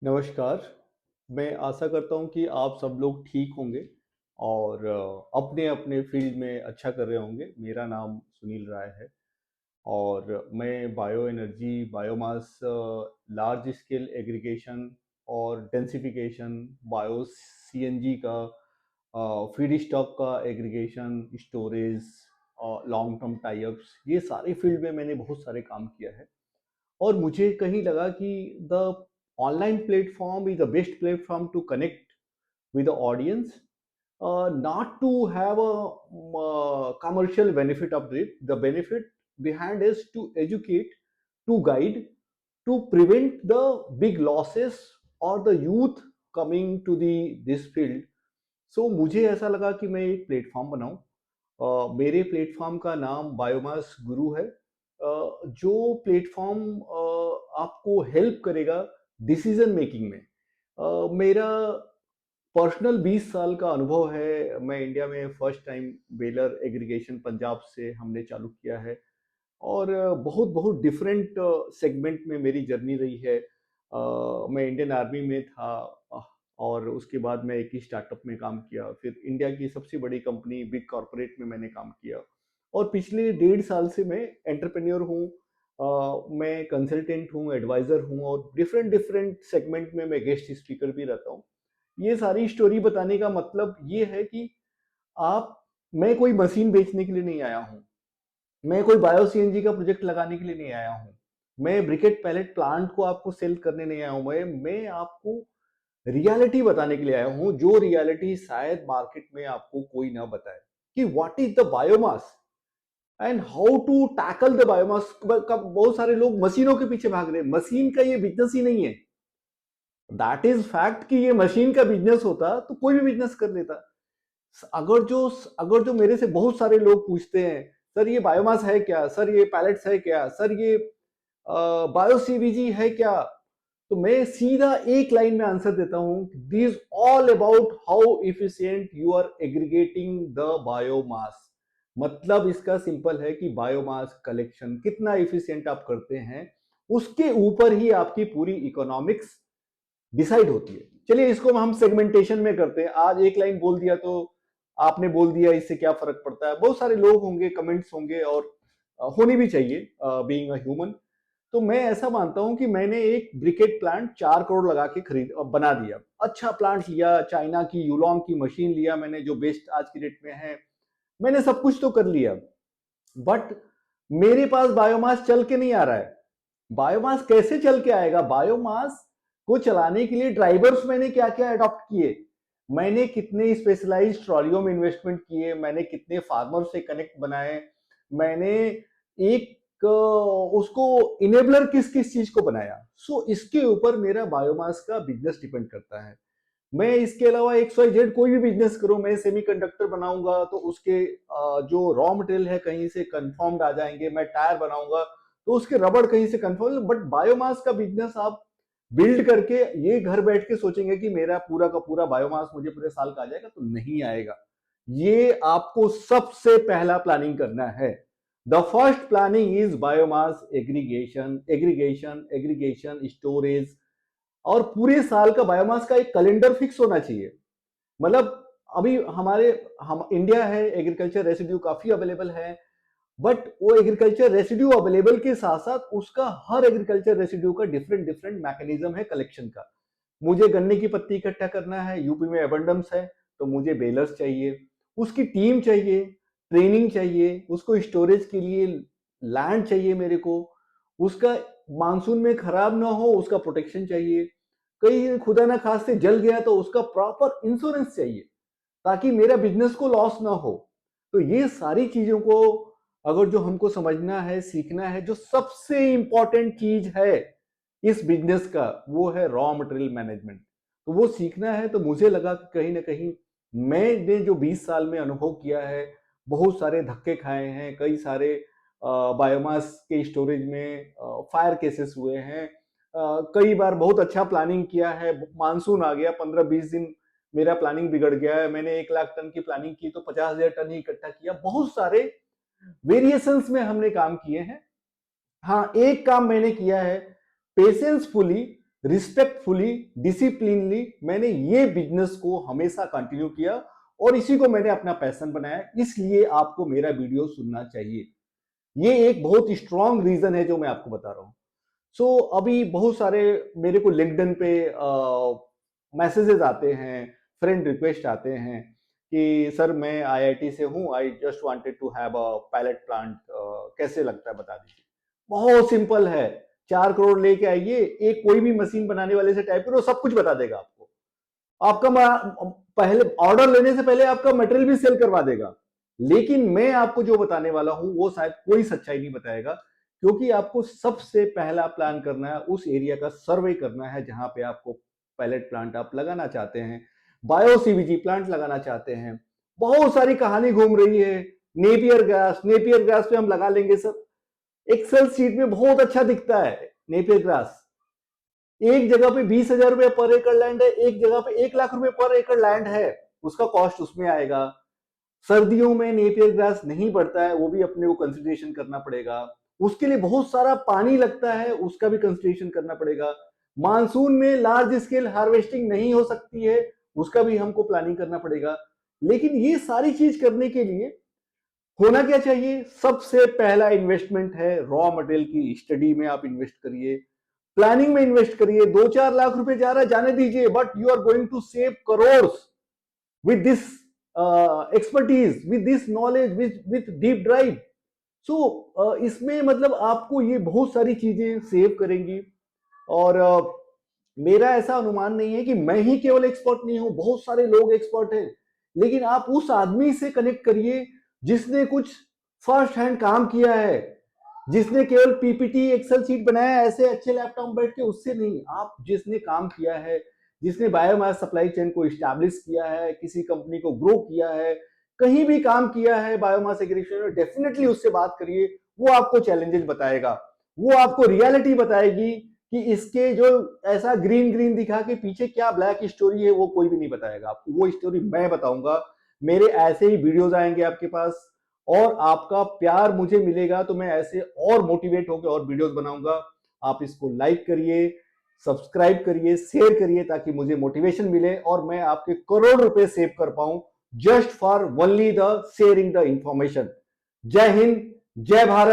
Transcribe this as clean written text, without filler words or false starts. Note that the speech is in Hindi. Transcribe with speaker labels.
Speaker 1: नमस्कार। मैं आशा करता हूँ कि आप सब लोग ठीक होंगे और अपने-अपने फ़ील्ड में अच्छा कर रहे होंगे। मेरा नाम सुनील राय है और मैं bio energy, biomass large scale aggregation और डेंसिफिकेशन, बायो सीएनजी का फीड स्टॉक का aggregation, storage long term tie ups, ये सारे फ़ील्ड में मैंने बहुत सारे काम किया है। और मुझे कहीं लगा कि the online platform is the best platform to connect with the audience, not to have a commercial benefit of it. The benefit behind is to educate, to guide, to prevent the big losses or the youth coming to the this field. So मुझे ऐसा लगा कि मैं एक प्लेटफॉर्म बनाऊं। मेरे प्लेटफॉर्म का नाम बायोमास गुरु है। जो प्लेटफॉर्म आपको हेल्प करेगा डिसीजन मेकिंग में। मेरा पर्सनल 20 साल का अनुभव है। मैं इंडिया में first time baler aggregation Punjab से हमने चालू किया है और बहुत बहुत डिफरेंट सेगमेंट में मेरी जर्नी रही है। मैं इंडियन आर्मी में था और उसके बाद मैं एक ही स्टार्टअप में काम किया, फिर इंडिया की सबसे बड़ी कंपनी बिग कॉरपोरेट में मैंने काम किया और पिछले 1.5 साल से मैं एंटरप्रेन्योर हूँ। मैं कंसल्टेंट हूँ, एडवाइजर हूँ और डिफरेंट डिफरेंट सेगमेंट में मैं गेस्ट स्पीकर भी रहता हूँ। ये सारी स्टोरी बताने का मतलब ये है कि आप मैं कोई मशीन बेचने के लिए नहीं आया हूँ। मैं कोई बायो सीएनजी का प्रोजेक्ट लगाने के लिए नहीं आया हूँ। मैं ब्रिकेट पैलेट प्लांट को आपको सेल करने नहीं आया हूँ। मैं आपको रियलिटी बताने के लिए आया हूँ, जो रियलिटी शायद मार्केट में आपको कोई ना बताए कि what is the biomass and how to tackle the biomass. बहुत सारे लोग मशीनों के पीछे भाग रहे हैं। मशीन का ये बिजनेस ही नहीं है। दैट इज फैक्ट कि ये मशीन का बिजनेस होता तो कोई भी बिजनेस कर लेता। अगर जो अगर जो मेरे से बहुत सारे लोग पूछते हैं, सर ये बायोमास है क्या, सर ये पैलेट्स है क्या, सर ये बायो सीवीजी है क्या, तो मैं सीधा एक लाइन में आंसर देता हूं, this all about how efficient you are aggregating the biomass. मतलब इसका सिंपल है कि बायोमास कलेक्शन कितना इफिशिएंट आप करते हैं, उसके ऊपर ही आपकी पूरी इकोनॉमिक्स डिसाइड होती है। चलिए इसको हम सेगमेंटेशन में करते हैं। आज एक लाइन बोल दिया तो आपने बोल दिया, इससे क्या फर्क पड़ता है। बहुत सारे लोग होंगे, कमेंट्स होंगे और होनी भी चाहिए बीइंग अ ह्यूमन। तो मैं ऐसा मानता हूं कि मैंने एक ब्रिकेट प्लांट 4 करोड़ लगा के खरीद बना दिया। अच्छा प्लांट लिया, चाइना की यूलोंग की मशीन लिया मैंने, जो बेस्ट आज की डेट में है। मैंने सब कुछ तो कर लिया, बट मेरे पास बायोमास चल के नहीं आ रहा है। बायोमास कैसे चल के आएगा? बायोमास को चलाने के लिए ड्राइवर्स मैंने क्या क्या अडॉप्ट किए, मैंने कितने स्पेशलाइज्ड ट्रॉलियों में इन्वेस्टमेंट किए, मैंने कितने फार्मर से कनेक्ट बनाए, मैंने एक उसको इनेबलर किस किस चीज को बनाया। सो इसके ऊपर मेरा बायोमास का बिजनेस डिपेंड करता है। मैं इसके अलावा एक्स वाई जेड कोई भी बिजनेस करूं, मैं सेमीकंडक्टर बनाऊंगा तो उसके जो रॉ मटेरियल है कहीं से कंफर्म्ड आ जाएंगे। मैं टायर बनाऊंगा तो उसके रबड़ कहीं से कंफर्म। बट बायोमास का बिजनेस आप बिल्ड करके ये घर बैठ के सोचेंगे कि मेरा पूरा का पूरा बायोमास मुझे पूरे साल का आ जाएगा, तो नहीं आएगा। ये आपको सबसे पहला प्लानिंग करना है। The first planning is biomass aggregation, aggregation aggregation, storage. और पूरे साल का बायोमास का एक कैलेंडर फिक्स होना चाहिए। मतलब अभी हमारे हम इंडिया है, एग्रीकल्चर रेसिड्यू काफी अवेलेबल है, बट वो एग्रीकल्चर रेसिड्यू अवेलेबल के साथ साथ उसका हर एग्रीकल्चर रेसिड्यू का डिफरेंट डिफरेंट मैकेनिज्म है कलेक्शन का। मुझे गन्ने की पत्ती इकट्ठा करना है, यूपी में एबंडेंस है, तो मुझे बेलर्स चाहिए, उसकी टीम चाहिए, ट्रेनिंग चाहिए, उसको स्टोरेज के लिए लैंड चाहिए मेरे को, उसका मानसून में खराब ना हो उसका प्रोटेक्शन चाहिए, कहीं खुदा ना खास्ते जल गया तो उसका प्रॉपर इंश्योरेंस चाहिए ताकि मेरा बिजनेस को लॉस ना हो। तो ये सारी चीजों को अगर जो हमको समझना है, सीखना है, जो सबसे इंपॉर्टेंट चीज है इस बिजनेस का, वो है रॉ मटेरियल मैनेजमेंट। तो वो सीखना है। तो मुझे लगा कि कहीं ना कहीं मैंने जो 20 साल में अनुभव किया है, बहुत सारे धक्के खाए हैं, कई सारे बायोमास के स्टोरेज में फायर केसेस हुए हैं, कई बार बहुत अच्छा प्लानिंग किया है, मानसून आ गया, 15-20 दिन मेरा प्लानिंग बिगड़ गया है। मैंने 1 लाख टन की प्लानिंग की तो 50,000 टन ही इकट्ठा किया। बहुत सारे वेरिएशंस में हमने काम किए हैं। हाँ, एक काम मैंने किया है पेशेंसफुली, रिस्पेक्टफुली, डिसिप्लिनली मैंने ये बिजनेस को हमेशा कंटिन्यू किया और इसी को मैंने अपना पैशन बनाया। इसलिए आपको मेरा वीडियो सुनना चाहिए। ये एक बहुत स्ट्रांग रीजन है जो मैं आपको बता रहा हूं। सो अभी बहुत सारे मेरे को लिंक्डइन पे मैसेजेस आते हैं, फ्रेंड रिक्वेस्ट आते हैं कि सर मैं आईआईटी से हूं, I just wanted to have a pilot plant, कैसे लगता है बता दीजिए। बहुत सिंपल है, 4 करोड़ लेके आइए, एक कोई भी मशीन बनाने वाले से टाइप करो, सब कुछ बता देगा आपको। आपका पहले ऑर्डर लेने से पहले आपका मटेरियल भी सेल करवा देगा। लेकिन मैं आपको जो बताने वाला हूं वो शायद कोई सच्चाई नहीं बताएगा, क्योंकि आपको सबसे पहला प्लान करना है, उस एरिया का सर्वे करना है जहां पे आपको पैलेट प्लांट आप लगाना चाहते हैं, बायो सीवीजी प्लांट लगाना चाहते हैं। बहुत सारी कहानी घूम रही है, नेपियर ग्रास, नेपियर ग्रास पे हम लगा लेंगे सर। एक्सेल सीट में बहुत अच्छा दिखता है नेपियर ग्रास। एक जगह पे 20,000 रुपए पर एकड़ लैंड है, एक जगह पे 1 लाख रुपए पर एकड़ लैंड है, उसका कॉस्ट उसमें आएगा। सर्दियों में नेपियर ग्रास नहीं बढ़ता है, वो भी अपने को कंसिडरेशन करना पड़ेगा। उसके लिए बहुत सारा पानी लगता है, उसका भी कंसिडरेशन करना पड़ेगा। मानसून में लार्ज स्केल हार्वेस्टिंग नहीं हो सकती है, उसका भी हमको प्लानिंग करना पड़ेगा। लेकिन ये सारी चीज करने के लिए होना क्या चाहिए? सबसे पहला इन्वेस्टमेंट है रॉ मटेरियल की स्टडी में आप इन्वेस्ट करिए, प्लानिंग में इन्वेस्ट करिए। 2-4 लाख रुपए जा रहा है, जाने दीजिए, but you are going to save crores with this expertise, with this knowledge, with deep drive. So इसमें मतलब आपको ये बहुत सारी चीजें सेव करेंगी। और मेरा ऐसा अनुमान नहीं है कि मैं ही केवल एक्सपर्ट नहीं हूं, बहुत सारे लोग एक्सपर्ट हैं। लेकिन आप उस आदमी से कनेक्ट करिए जिसने कुछ फर्स्ट हैंड काम किया है, जिसने केवल पीपीटी एक्सेल शीट बनाया ऐसे अच्छे लैपटॉप में बैठ के, उससे नहीं। आप जिसने काम किया है, जिसने बायोमास सप्लाई चेन को इस्टेब्लिश किया है, किसी कंपनी को ग्रो किया है, कहीं भी काम किया है बायोमास एग्रीकल्चर में, डेफिनेटली उससे बात करिए। वो आपको चैलेंजेस बताएगा, वो आपको रियलिटी बताएगी कि इसके जो ऐसा ग्रीन ग्रीन दिखा के पीछे क्या ब्लैक स्टोरी है, वो कोई भी नहीं बताएगा आपको। वो स्टोरी मैं बताऊंगा। मेरे ऐसे ही वीडियोस आएंगे आपके पास और आपका प्यार मुझे मिलेगा तो मैं ऐसे और मोटिवेट होकर और वीडियोस बनाऊंगा। आप इसको लाइक करिए, सब्सक्राइब करिए, शेयर करिए, ताकि मुझे मोटिवेशन मिले और मैं आपके करोड़ रुपए सेव कर पाऊं, just for only the sharing the information. जय हिंद, जय भारत।